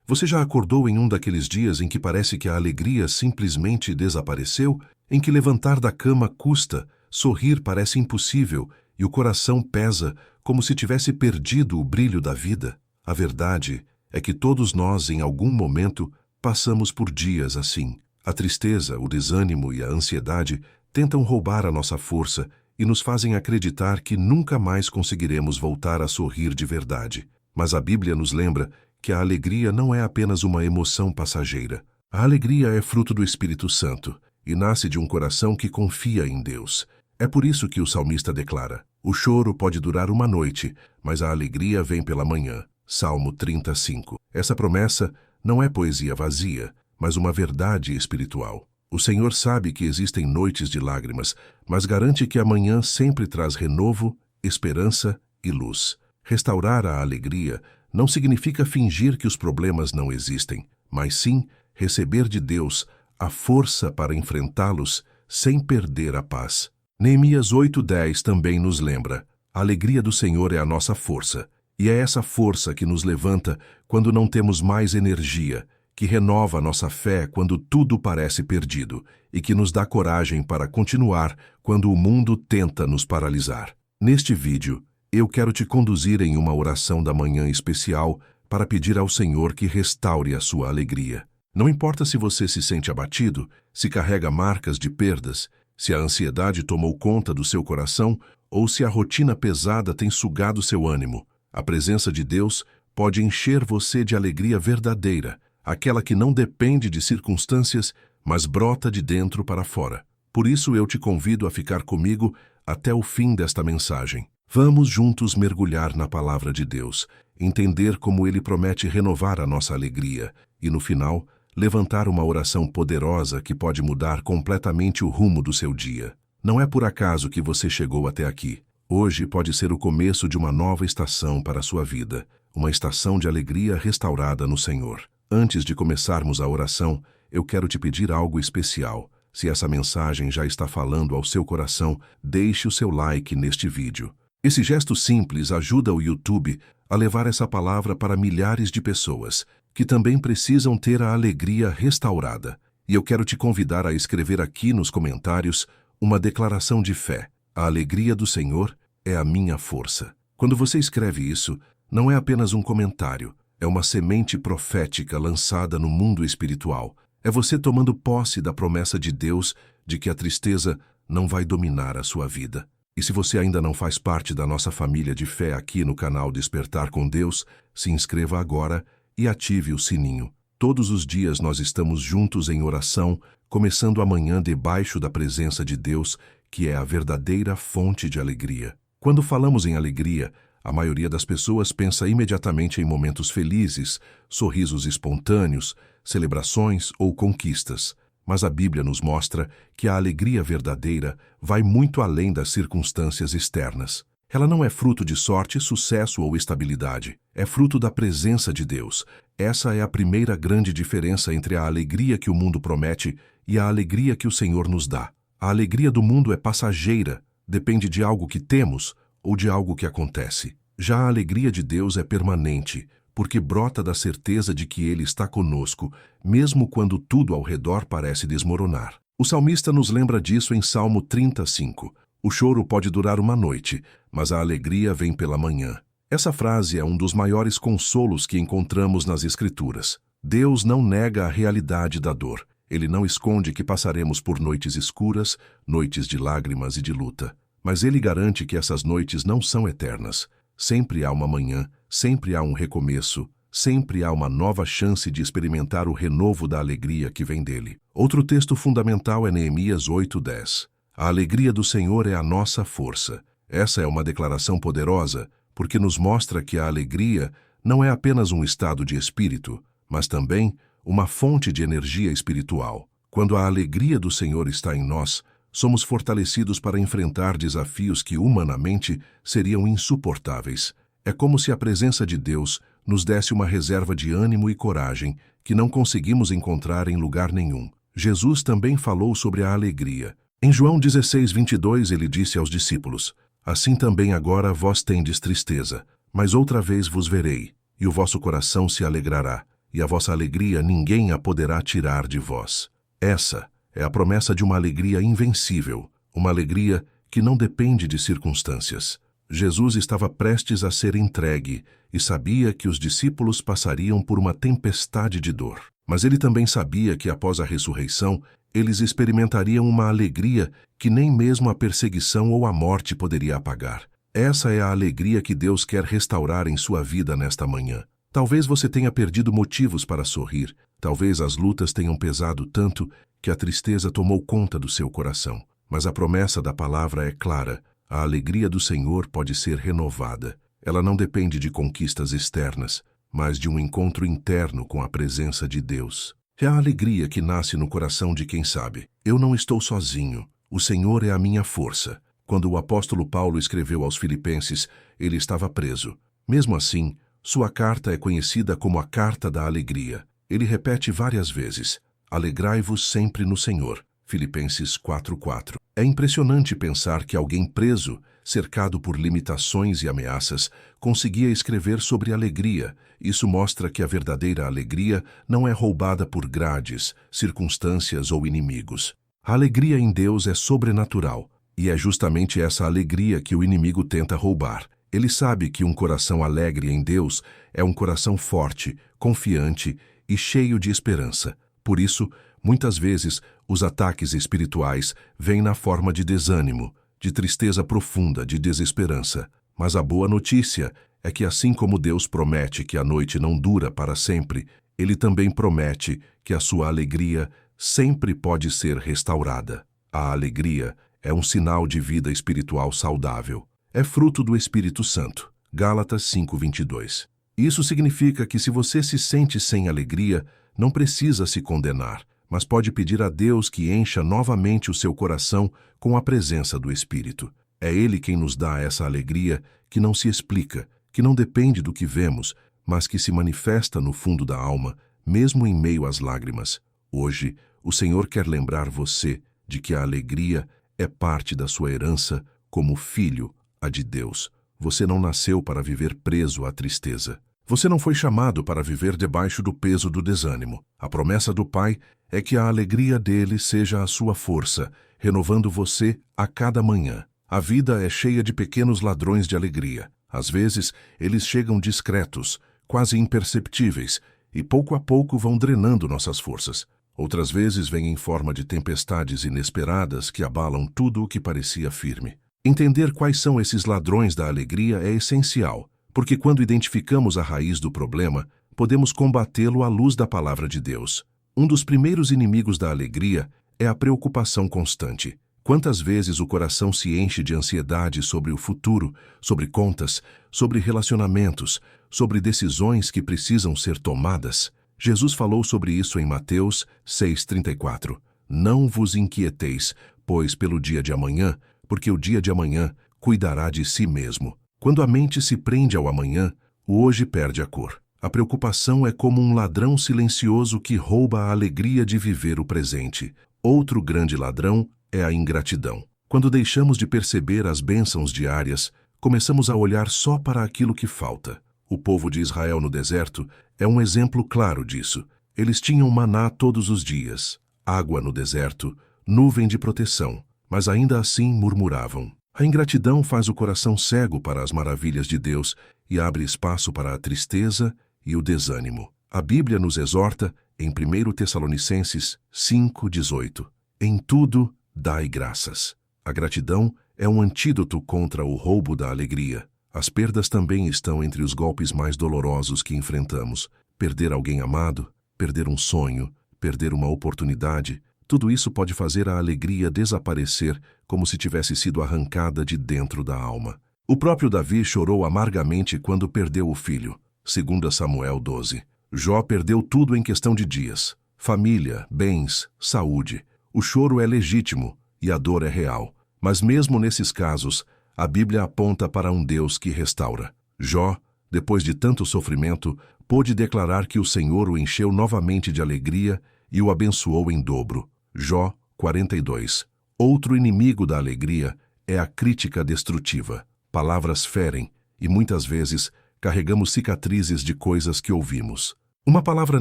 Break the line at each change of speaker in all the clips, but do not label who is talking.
Você já acordou em um daqueles dias em que parece que a alegria simplesmente desapareceu? Em que levantar da cama custa, sorrir parece impossível e o coração pesa como se tivesse perdido o brilho da vida? A verdade é que todos nós, em algum momento, passamos por dias assim. A tristeza, o desânimo e a ansiedade tentam roubar a nossa força e nos fazem acreditar que nunca mais conseguiremos voltar a sorrir de verdade. Mas a Bíblia nos lembra que a alegria não é apenas uma emoção passageira. A alegria é fruto do Espírito Santo e nasce de um coração que confia em Deus. É por isso que o salmista declara: o choro pode durar uma noite, mas a alegria vem pela manhã. Salmo 35. Essa promessa não é poesia vazia, mas uma verdade espiritual. O Senhor sabe que existem noites de lágrimas, mas garante que amanhã sempre traz renovo, esperança e luz. Restaurar a alegria não significa fingir que os problemas não existem, mas sim receber de Deus a força para enfrentá-los sem perder a paz. Neemias 8:10 também nos lembra: a alegria do Senhor é a nossa força, e é essa força que nos levanta quando não temos mais energia, que renova nossa fé quando tudo parece perdido e que nos dá coragem para continuar quando o mundo tenta nos paralisar. Neste vídeo, eu quero te conduzir em uma oração da manhã especial para pedir ao Senhor que restaure a sua alegria. Não importa se você se sente abatido, se carrega marcas de perdas, se a ansiedade tomou conta do seu coração ou se a rotina pesada tem sugado seu ânimo. A presença de Deus pode encher você de alegria verdadeira, aquela que não depende de circunstâncias, mas brota de dentro para fora. Por isso eu te convido a ficar comigo até o fim desta mensagem. Vamos juntos mergulhar na palavra de Deus, entender como Ele promete renovar a nossa alegria e, no final, levantar uma oração poderosa que pode mudar completamente o rumo do seu dia. Não é por acaso que você chegou até aqui. Hoje pode ser o começo de uma nova estação para a sua vida, uma estação de alegria restaurada no Senhor. Antes de começarmos a oração, eu quero te pedir algo especial. Se essa mensagem já está falando ao seu coração, deixe o seu like neste vídeo. Esse gesto simples ajuda o YouTube a levar essa palavra para milhares de pessoas que também precisam ter a alegria restaurada. E eu quero te convidar a escrever aqui nos comentários uma declaração de fé. A alegria do Senhor é a minha força. Quando você escreve isso, não é apenas um comentário, é uma semente profética lançada no mundo espiritual. É você tomando posse da promessa de Deus de que a tristeza não vai dominar a sua vida. E se você ainda não faz parte da nossa família de fé aqui no canal Despertar com Deus, se inscreva agora e ative o sininho. Todos os dias nós estamos juntos em oração, começando amanhã debaixo da presença de Deus, que é a verdadeira fonte de alegria. Quando falamos em alegria, a maioria das pessoas pensa imediatamente em momentos felizes, sorrisos espontâneos, celebrações ou conquistas. Mas a Bíblia nos mostra que a alegria verdadeira vai muito além das circunstâncias externas. Ela não é fruto de sorte, sucesso ou estabilidade. É fruto da presença de Deus. Essa é a primeira grande diferença entre a alegria que o mundo promete e a alegria que o Senhor nos dá. A alegria do mundo é passageira, depende de algo que temos ou de algo que acontece. Já a alegria de Deus é permanente, porque brota da certeza de que Ele está conosco, mesmo quando tudo ao redor parece desmoronar. O salmista nos lembra disso em Salmo 35. O choro pode durar uma noite, mas a alegria vem pela manhã. Essa frase é um dos maiores consolos que encontramos nas Escrituras. Deus não nega a realidade da dor. Ele não esconde que passaremos por noites escuras, noites de lágrimas e de luta. Mas Ele garante que essas noites não são eternas. Sempre há uma manhã, sempre há um recomeço, sempre há uma nova chance de experimentar o renovo da alegria que vem dele. Outro texto fundamental é Neemias 8:10. A alegria do Senhor é a nossa força. Essa é uma declaração poderosa, porque nos mostra que a alegria não é apenas um estado de espírito, mas também uma fonte de energia espiritual. Quando a alegria do Senhor está em nós, somos fortalecidos para enfrentar desafios que humanamente seriam insuportáveis. É como se a presença de Deus nos desse uma reserva de ânimo e coragem que não conseguimos encontrar em lugar nenhum. Jesus também falou sobre a alegria. Em João 16:22 ele disse aos discípulos: Assim também agora vós tendes tristeza, mas outra vez vos verei, e o vosso coração se alegrará, e a vossa alegria ninguém a poderá tirar de vós. Essa é a promessa de uma alegria invencível, uma alegria que não depende de circunstâncias. Jesus estava prestes a ser entregue e sabia que os discípulos passariam por uma tempestade de dor. Mas ele também sabia que após a ressurreição, eles experimentariam uma alegria que nem mesmo a perseguição ou a morte poderia apagar. Essa é a alegria que Deus quer restaurar em sua vida nesta manhã. Talvez você tenha perdido motivos para sorrir, talvez as lutas tenham pesado tanto que a tristeza tomou conta do seu coração. Mas a promessa da palavra é clara: a alegria do Senhor pode ser renovada. Ela não depende de conquistas externas, mas de um encontro interno com a presença de Deus. É a alegria que nasce no coração de quem sabe: eu não estou sozinho, o Senhor é a minha força. Quando o apóstolo Paulo escreveu aos Filipenses, ele estava preso. Mesmo assim, sua carta é conhecida como a Carta da Alegria. Ele repete várias vezes: alegrai-vos sempre no Senhor. Filipenses 4:4. É impressionante pensar que alguém preso, cercado por limitações e ameaças, conseguia escrever sobre alegria. Isso mostra que a verdadeira alegria não é roubada por grades, circunstâncias ou inimigos. A alegria em Deus é sobrenatural, e é justamente essa alegria que o inimigo tenta roubar. Ele sabe que um coração alegre em Deus é um coração forte, confiante e cheio de esperança. Por isso, muitas vezes, os ataques espirituais vêm na forma de desânimo, de tristeza profunda, de desesperança. Mas a boa notícia é que, assim como Deus promete que a noite não dura para sempre, Ele também promete que a sua alegria sempre pode ser restaurada. A alegria é um sinal de vida espiritual saudável. É fruto do Espírito Santo. Gálatas 5:22. Isso significa que se você se sente sem alegria, não precisa se condenar, mas pode pedir a Deus que encha novamente o seu coração com a presença do Espírito. É Ele quem nos dá essa alegria que não se explica, que não depende do que vemos, mas que se manifesta no fundo da alma, mesmo em meio às lágrimas. Hoje, o Senhor quer lembrar você de que a alegria é parte da sua herança como filho, a de Deus. Você não nasceu para viver preso à tristeza. Você não foi chamado para viver debaixo do peso do desânimo. A promessa do Pai é que a alegria dele seja a sua força, renovando você a cada manhã. A vida é cheia de pequenos ladrões de alegria. Às vezes, eles chegam discretos, quase imperceptíveis, e pouco a pouco vão drenando nossas forças. Outras vezes vêm em forma de tempestades inesperadas que abalam tudo o que parecia firme. Entender quais são esses ladrões da alegria é essencial, porque quando identificamos a raiz do problema, podemos combatê-lo à luz da palavra de Deus. Um dos primeiros inimigos da alegria é a preocupação constante. Quantas vezes o coração se enche de ansiedade sobre o futuro, sobre contas, sobre relacionamentos, sobre decisões que precisam ser tomadas? Jesus falou sobre isso em Mateus 6:34. Não vos inquieteis, pois pelo dia de amanhã, porque o dia de amanhã cuidará de si mesmo. Quando a mente se prende ao amanhã, o hoje perde a cor. A preocupação é como um ladrão silencioso que rouba a alegria de viver o presente. Outro grande ladrão é a ingratidão. Quando deixamos de perceber as bênçãos diárias, começamos a olhar só para aquilo que falta. O povo de Israel no deserto é um exemplo claro disso. Eles tinham maná todos os dias, água no deserto, nuvem de proteção, mas ainda assim murmuravam. A ingratidão faz o coração cego para as maravilhas de Deus e abre espaço para a tristeza e o desânimo. A Bíblia nos exorta, em 1 Tessalonicenses 5:18, em tudo dai graças. A gratidão é um antídoto contra o roubo da alegria. As perdas também estão entre os golpes mais dolorosos que enfrentamos. Perder alguém amado, perder um sonho, perder uma oportunidade, tudo isso pode fazer a alegria desaparecer como se tivesse sido arrancada de dentro da alma. O próprio Davi chorou amargamente quando perdeu o filho. 2 Samuel 12. Jó perdeu tudo em questão de dias. Família, bens, saúde. O choro é legítimo e a dor é real. Mas mesmo nesses casos, a Bíblia aponta para um Deus que restaura. Jó, depois de tanto sofrimento, pôde declarar que o Senhor o encheu novamente de alegria e o abençoou em dobro. Jó 42. Outro inimigo da alegria é a crítica destrutiva. Palavras ferem e muitas vezes carregamos cicatrizes de coisas que ouvimos. Uma palavra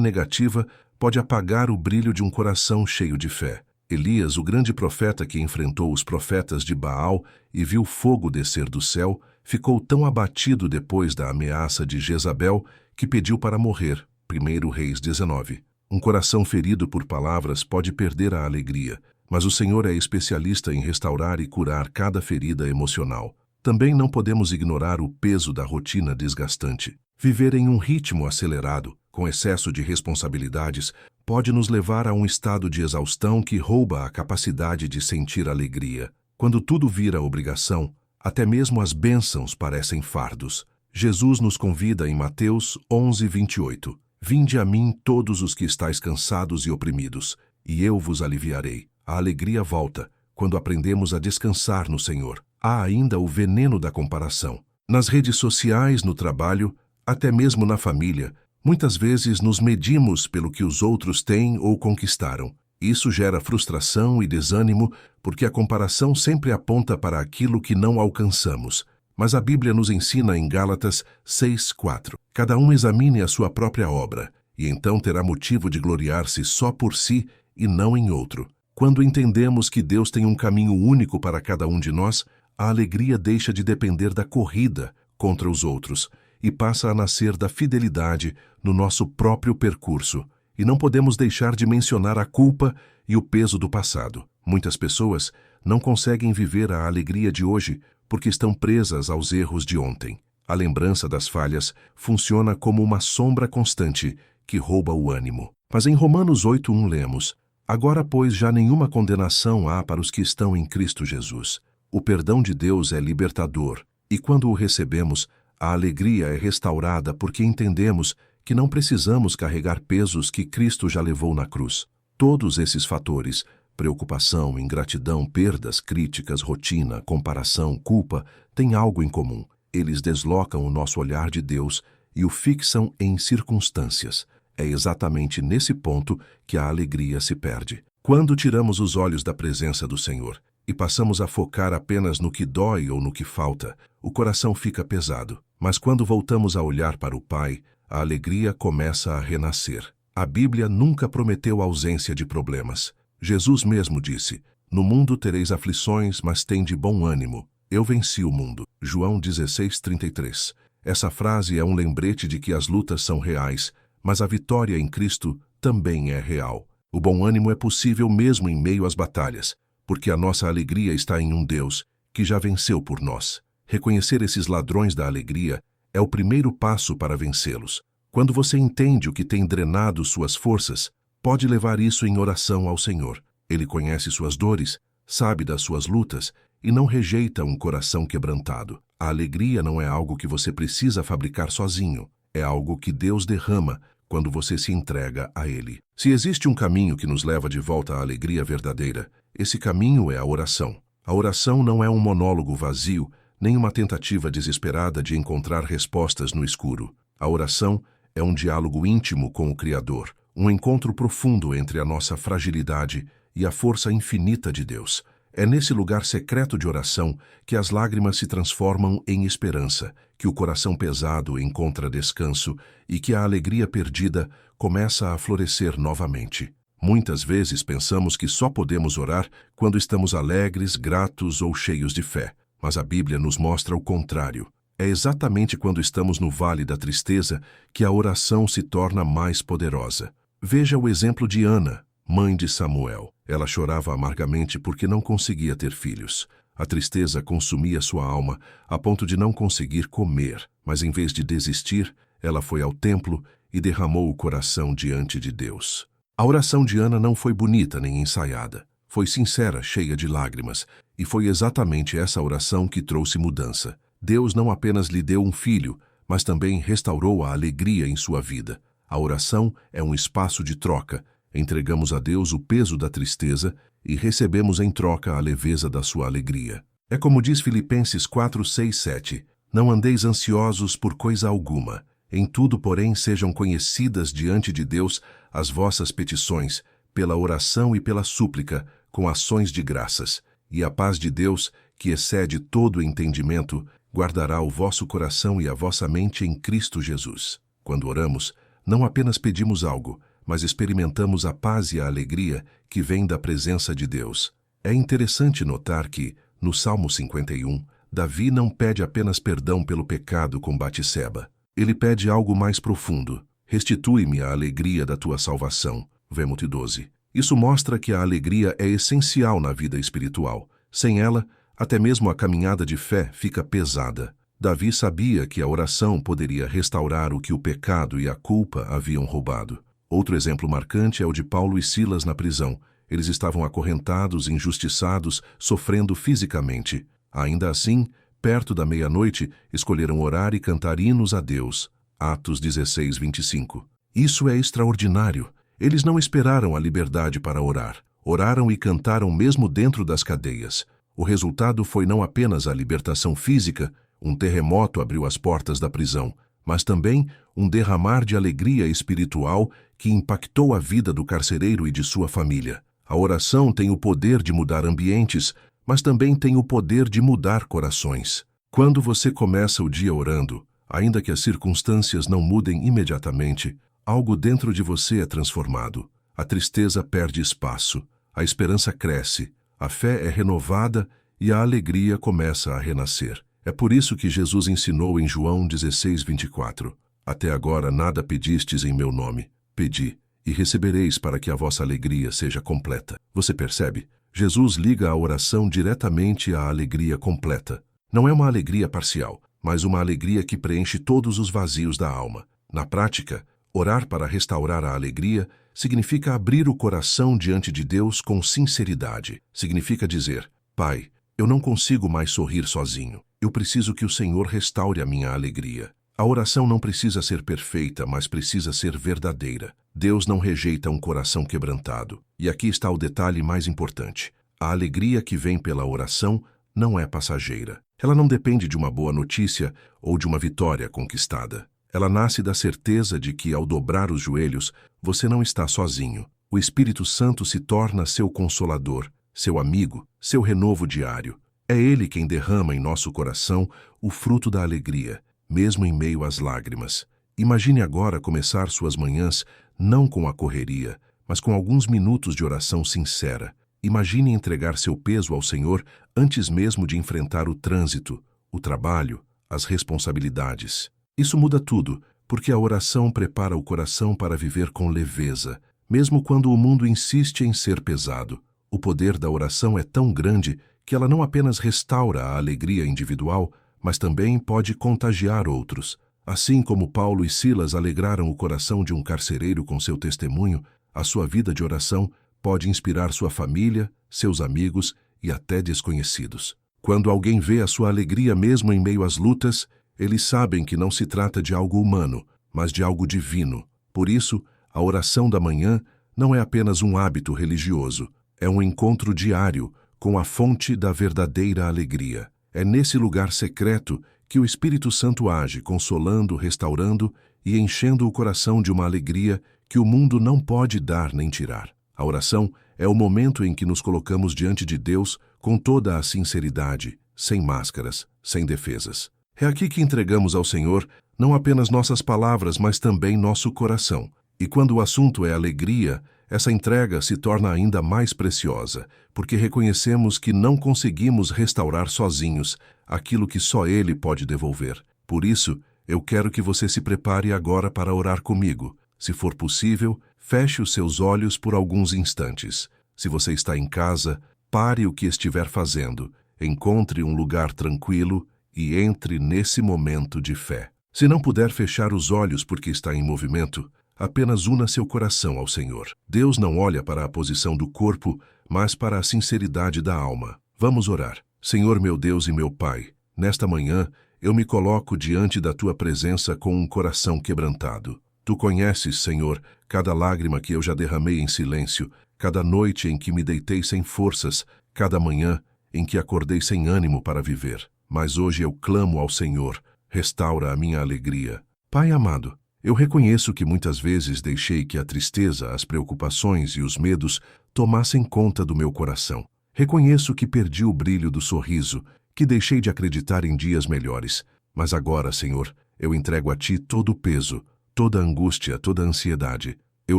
negativa pode apagar o brilho de um coração cheio de fé. Elias, o grande profeta que enfrentou os profetas de Baal e viu fogo descer do céu, ficou tão abatido depois da ameaça de Jezabel que pediu para morrer. 1 Reis 19. Um coração ferido por palavras pode perder a alegria, mas o Senhor é especialista em restaurar e curar cada ferida emocional. Também não podemos ignorar o peso da rotina desgastante. Viver em um ritmo acelerado, com excesso de responsabilidades, pode nos levar a um estado de exaustão que rouba a capacidade de sentir alegria. Quando tudo vira obrigação, até mesmo as bênçãos parecem fardos. Jesus nos convida em Mateus 11:28. Vinde a mim todos os que estáis cansados e oprimidos, e eu vos aliviarei. A alegria volta quando aprendemos a descansar no Senhor. Há ainda o veneno da comparação. Nas redes sociais, no trabalho, até mesmo na família, muitas vezes nos medimos pelo que os outros têm ou conquistaram. Isso gera frustração e desânimo, porque a comparação sempre aponta para aquilo que não alcançamos. Mas a Bíblia nos ensina em Gálatas 6:4. Cada um examine a sua própria obra, e então terá motivo de gloriar-se só por si e não em outro. Quando entendemos que Deus tem um caminho único para cada um de nós, a alegria deixa de depender da corrida contra os outros e passa a nascer da fidelidade no nosso próprio percurso. E não podemos deixar de mencionar a culpa e o peso do passado. Muitas pessoas não conseguem viver a alegria de hoje porque estão presas aos erros de ontem. A lembrança das falhas funciona como uma sombra constante que rouba o ânimo. Mas em Romanos 8:1 lemos: Agora, pois, já nenhuma condenação há para os que estão em Cristo Jesus. O perdão de Deus é libertador, e quando o recebemos, a alegria é restaurada porque entendemos que não precisamos carregar pesos que Cristo já levou na cruz. Todos esses fatores, preocupação, ingratidão, perdas, críticas, rotina, comparação, culpa, têm algo em comum. Eles deslocam o nosso olhar de Deus e o fixam em circunstâncias. É exatamente nesse ponto que a alegria se perde. Quando tiramos os olhos da presença do Senhor e passamos a focar apenas no que dói ou no que falta, o coração fica pesado. Mas quando voltamos a olhar para o Pai, a alegria começa a renascer. A Bíblia nunca prometeu ausência de problemas. Jesus mesmo disse: No mundo tereis aflições, mas tende bom ânimo. Eu venci o mundo. João 16:33. Essa frase é um lembrete de que as lutas são reais, mas a vitória em Cristo também é real. O bom ânimo é possível mesmo em meio às batalhas, porque a nossa alegria está em um Deus que já venceu por nós. Reconhecer esses ladrões da alegria é o primeiro passo para vencê-los. Quando você entende o que tem drenado suas forças, pode levar isso em oração ao Senhor. Ele conhece suas dores, sabe das suas lutas e não rejeita um coração quebrantado. A alegria não é algo que você precisa fabricar sozinho, é algo que Deus derrama quando você se entrega a Ele. Se existe um caminho que nos leva de volta à alegria verdadeira, esse caminho é a oração. A oração não é um monólogo vazio, nem uma tentativa desesperada de encontrar respostas no escuro. A oração é um diálogo íntimo com o Criador, um encontro profundo entre a nossa fragilidade e a força infinita de Deus. É nesse lugar secreto de oração que as lágrimas se transformam em esperança, que o coração pesado encontra descanso e que a alegria perdida começa a florescer novamente. Muitas vezes pensamos que só podemos orar quando estamos alegres, gratos ou cheios de fé, mas a Bíblia nos mostra o contrário. É exatamente quando estamos no vale da tristeza que a oração se torna mais poderosa. Veja o exemplo de Ana, mãe de Samuel. Ela chorava amargamente porque não conseguia ter filhos. A tristeza consumia sua alma a ponto de não conseguir comer, mas em vez de desistir, ela foi ao templo e derramou o coração diante de Deus. A oração de Ana não foi bonita nem ensaiada. Foi sincera, cheia de lágrimas, e foi exatamente essa oração que trouxe mudança. Deus não apenas lhe deu um filho, mas também restaurou a alegria em sua vida. A oração é um espaço de troca. Entregamos a Deus o peso da tristeza e recebemos em troca a leveza da sua alegria. É como diz Filipenses 4:6-7. Não andeis ansiosos por coisa alguma. Em tudo, porém, sejam conhecidas diante de Deus as vossas petições, pela oração e pela súplica, com ações de graças. E a paz de Deus, que excede todo o entendimento, guardará o vosso coração e a vossa mente em Cristo Jesus. Quando oramos, não apenas pedimos algo, mas experimentamos a paz e a alegria que vem da presença de Deus. É interessante notar que, no Salmo 51, Davi não pede apenas perdão pelo pecado com Batseba. Ele pede algo mais profundo. Restitui-me a alegria da tua salvação. Verso 12. Isso mostra que a alegria é essencial na vida espiritual. Sem ela, até mesmo a caminhada de fé fica pesada. Davi sabia que a oração poderia restaurar o que o pecado e a culpa haviam roubado. Outro exemplo marcante é o de Paulo e Silas na prisão. Eles estavam acorrentados, injustiçados, sofrendo fisicamente. Ainda assim, perto da meia-noite, escolheram orar e cantar hinos a Deus. Atos 16, 25. Isso é extraordinário. Eles não esperaram a liberdade para orar. Oraram e cantaram mesmo dentro das cadeias. O resultado foi não apenas a libertação física, um terremoto abriu as portas da prisão, mas também um derramar de alegria espiritual que impactou a vida do carcereiro e de sua família. A oração tem o poder de mudar ambientes, mas também tem o poder de mudar corações. Quando você começa o dia orando, ainda que as circunstâncias não mudem imediatamente, algo dentro de você é transformado. A tristeza perde espaço, a esperança cresce, a fé é renovada e a alegria começa a renascer. É por isso que Jesus ensinou em João 16, 24. Até agora nada pedistes em meu nome. Pedi, e recebereis para que a vossa alegria seja completa. Você percebe? Jesus liga a oração diretamente à alegria completa. Não é uma alegria parcial, mas uma alegria que preenche todos os vazios da alma. Na prática, orar para restaurar a alegria significa abrir o coração diante de Deus com sinceridade. Significa dizer: Pai, eu não consigo mais sorrir sozinho. Eu preciso que o Senhor restaure a minha alegria. A oração não precisa ser perfeita, mas precisa ser verdadeira. Deus não rejeita um coração quebrantado. E aqui está o detalhe mais importante. A alegria que vem pela oração não é passageira. Ela não depende de uma boa notícia ou de uma vitória conquistada. Ela nasce da certeza de que, ao dobrar os joelhos, você não está sozinho. O Espírito Santo se torna seu consolador, seu amigo, seu renovo diário. É Ele quem derrama em nosso coração o fruto da alegria, mesmo em meio às lágrimas. Imagine agora começar suas manhãs não com a correria, mas com alguns minutos de oração sincera. Imagine entregar seu peso ao Senhor antes mesmo de enfrentar o trânsito, o trabalho, as responsabilidades. Isso muda tudo, porque a oração prepara o coração para viver com leveza, mesmo quando o mundo insiste em ser pesado. O poder da oração é tão grande que ela não apenas restaura a alegria individual, mas também pode contagiar outros. Assim como Paulo e Silas alegraram o coração de um carcereiro com seu testemunho, a sua vida de oração pode inspirar sua família, seus amigos e até desconhecidos. Quando alguém vê a sua alegria mesmo em meio às lutas, eles sabem que não se trata de algo humano, mas de algo divino. Por isso, a oração da manhã não é apenas um hábito religioso, é um encontro diário com a fonte da verdadeira alegria. É nesse lugar secreto que o Espírito Santo age, consolando, restaurando e enchendo o coração de uma alegria que o mundo não pode dar nem tirar. A oração é o momento em que nos colocamos diante de Deus com toda a sinceridade, sem máscaras, sem defesas. É aqui que entregamos ao Senhor não apenas nossas palavras, mas também nosso coração. E quando o assunto é alegria, essa entrega se torna ainda mais preciosa, porque reconhecemos que não conseguimos restaurar sozinhos aquilo que só Ele pode devolver. Por isso, eu quero que você se prepare agora para orar comigo. Se for possível, feche os seus olhos por alguns instantes. Se você está em casa, pare o que estiver fazendo, encontre um lugar tranquilo e entre nesse momento de fé. Se não puder fechar os olhos porque está em movimento, apenas una seu coração ao Senhor. Deus não olha para a posição do corpo, mas para a sinceridade da alma. Vamos orar. Senhor meu Deus e meu Pai, nesta manhã eu me coloco diante da Tua presença com um coração quebrantado. Tu conheces, Senhor, cada lágrima que eu já derramei em silêncio, cada noite em que me deitei sem forças, cada manhã em que acordei sem ânimo para viver. Mas hoje eu clamo ao Senhor, restaura a minha alegria. Pai amado, eu reconheço que muitas vezes deixei que a tristeza, as preocupações e os medos tomassem conta do meu coração. Reconheço que perdi o brilho do sorriso, que deixei de acreditar em dias melhores. Mas agora, Senhor, eu entrego a Ti todo o peso, toda angústia, toda ansiedade. Eu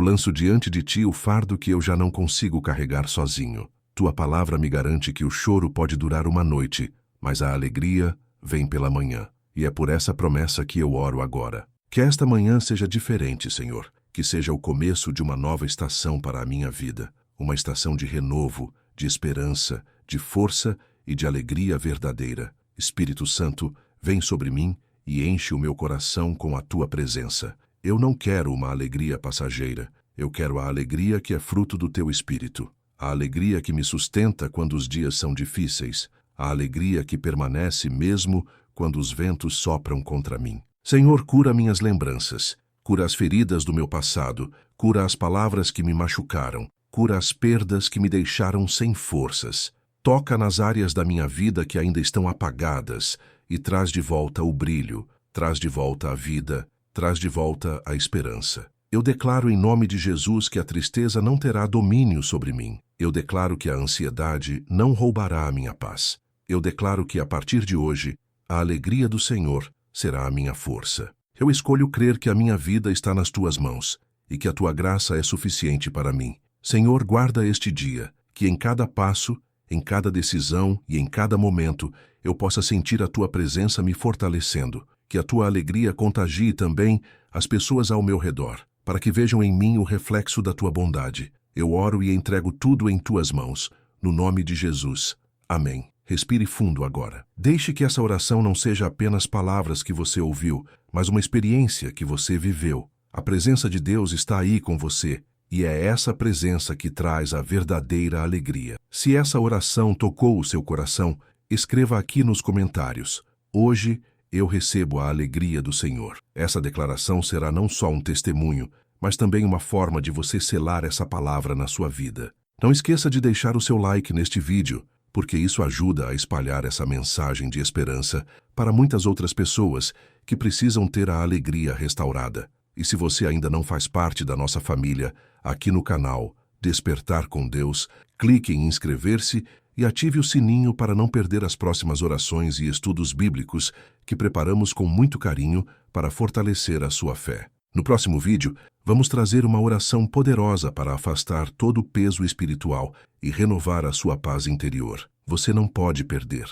lanço diante de ti o fardo que eu já não consigo carregar sozinho. Tua palavra me garante que o choro pode durar uma noite, mas a alegria vem pela manhã. E é por essa promessa que eu oro agora. Que esta manhã seja diferente, Senhor. Que seja o começo de uma nova estação para a minha vida. Uma estação de renovo, de esperança, de força e de alegria verdadeira. Espírito Santo, vem sobre mim e enche o meu coração com a tua presença. Eu não quero uma alegria passageira. Eu quero a alegria que é fruto do teu Espírito. A alegria que me sustenta quando os dias são difíceis. A alegria que permanece mesmo quando os ventos sopram contra mim. Senhor, cura minhas lembranças. Cura as feridas do meu passado. Cura as palavras que me machucaram. Cura as perdas que me deixaram sem forças. Toca nas áreas da minha vida que ainda estão apagadas e traz de volta o brilho, traz de volta a vida, traz de volta a esperança. Eu declaro em nome de Jesus que a tristeza não terá domínio sobre mim. Eu declaro que a ansiedade não roubará a minha paz. Eu declaro que a partir de hoje, a alegria do Senhor será a minha força. Eu escolho crer que a minha vida está nas tuas mãos e que a tua graça é suficiente para mim. Senhor, guarda este dia, que em cada passo, em cada decisão e em cada momento eu possa sentir a tua presença me fortalecendo, que a tua alegria contagie também as pessoas ao meu redor, para que vejam em mim o reflexo da tua bondade. Eu oro e entrego tudo em tuas mãos, no nome de Jesus. Amém. Respire fundo agora. Deixe que essa oração não seja apenas palavras que você ouviu, mas uma experiência que você viveu. A presença de Deus está aí com você. E é essa presença que traz a verdadeira alegria. Se essa oração tocou o seu coração, escreva aqui nos comentários: hoje eu recebo a alegria do Senhor. Essa declaração será não só um testemunho, mas também uma forma de você selar essa palavra na sua vida. Não esqueça de deixar o seu like neste vídeo, porque isso ajuda a espalhar essa mensagem de esperança para muitas outras pessoas que precisam ter a alegria restaurada. E se você ainda não faz parte da nossa família, aqui no canal Despertar com Deus, clique em inscrever-se e ative o sininho para não perder as próximas orações e estudos bíblicos que preparamos com muito carinho para fortalecer a sua fé. No próximo vídeo, vamos trazer uma oração poderosa para afastar todo o peso espiritual e renovar a sua paz interior. Você não pode perder.